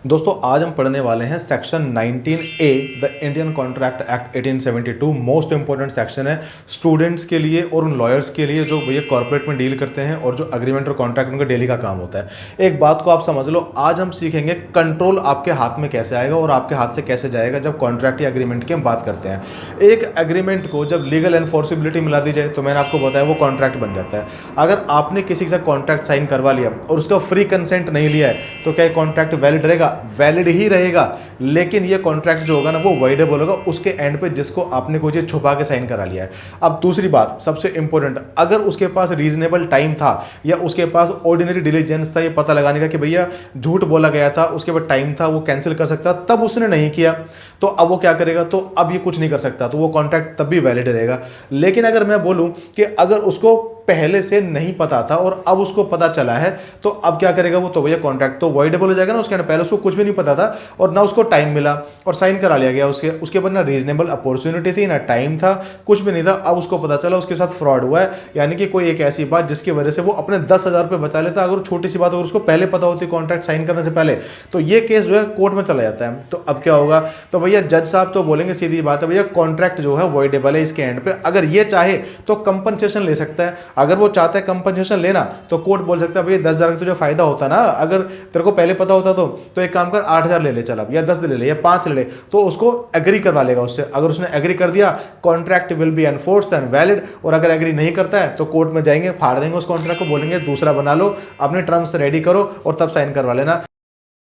दोस्तों आज हम पढ़ने वाले हैं section 19A the Indian contract act 1872। Most important section है स्टूडेंट्स के लिए और उन लॉयर्स के लिए जो भैया कॉर्पोरेट में डील करते हैं और जो एग्रीमेंट और कॉन्ट्रैक्ट उनका डेली का काम होता है। एक बात को आप समझ लो, आज हम सीखेंगे कंट्रोल आपके हाथ में कैसे आएगा और आपके हाथ से कैसे जाएगा जब कॉन्ट्रैक्ट या एग्रीमेंट की हम बात करते हैं। एक एग्रीमेंट को जब लीगल एनफोर्सिबिलिटी मिला दी जाए तो मैंने आपको बताया वो कॉन्ट्रैक्ट बन जाता है। अगर आपने किसी के साथ कॉन्ट्रैक्ट साइन करवा लिया और उसका फ्री कंसेंट नहीं लिया है तो क्या ये कॉन्ट्रैक्ट वैलिड रहेगा? वैलिड ही रहेगा, लेकिन ये कॉन्ट्रैक्ट जो होगा ना वो वॉइडेबल होगा उसके एंड पे जिसको आपने कोई चीज छुपा के साइन करा लिया है। अब दूसरी बात सबसे इंपॉर्टेंट, अगर उसके पास रीजनेबल टाइम था या उसके पास ऑर्डिनरी डिलीजेंस था ये पता लगाने का कि भैया झूठ बोला गया था, उसके बाद टाइम था वो कैंसिल कर सकता, तब उसने नहीं किया तो अब वो क्या करेगा? तो अब ये कुछ नहीं कर सकता, तो वो कॉन्ट्रैक्ट तब भी वैलिड रहेगा। लेकिन अगर मैं बोलूं कि अगर उसको पहले से नहीं पता था और अब उसको पता चला है तो अब क्या करेगा वो? तो भैया कॉन्ट्रैक्ट तो वॉइडेबल हो जाएगा ना। उसके पहले उसको कुछ भी नहीं पता था और ना उसको टाइम मिला और साइन करा लिया गया उसके बाद ना रीजनेबल अपॉर्चुनिटी थी ना टाइम था, कुछ भी नहीं था। अब उसको पता चला उसके साथ फ्रॉड हुआ है, यानी कि कोई एक ऐसी बात जिसकी वजह से वो अपने 10,000 रुपये बचा लेता। अगर छोटी सी बात अगर उसको पहले पता होती कॉन्ट्रैक्ट साइन करने से पहले तो ये केस जो है कोर्ट में चला जाता है। तो अब क्या होगा? तो भैया जज साहब तो बोलेंगे सीधी बात है भैया कॉन्ट्रैक्ट जो है वॉइडेबल है इसके एंड पे। अगर ये चाहे तो कंपनसेशन ले सकता है। अगर वो चाहता है कंपनसेशन लेना तो कोर्ट बोल सकता है भैया 10,000 का तुझे फायदा होता ना, अगर तेरे को पहले पता होता तो एक काम कर 8,000 ले ले, चल अब या 10 ले ले या 5 ले ले, तो उसको एग्री करवा लेगा उससे। अगर उसने एग्री कर दिया contract will be enforced and valid. और अगर एग्री नहीं करता है तो कोर्ट में जाएंगे, फाड़ देंगे उस कॉन्ट्रैक्ट को, बोलेंगे दूसरा बना लो, अपने टर्म्स रेडी करो और तब साइन करवा लेना।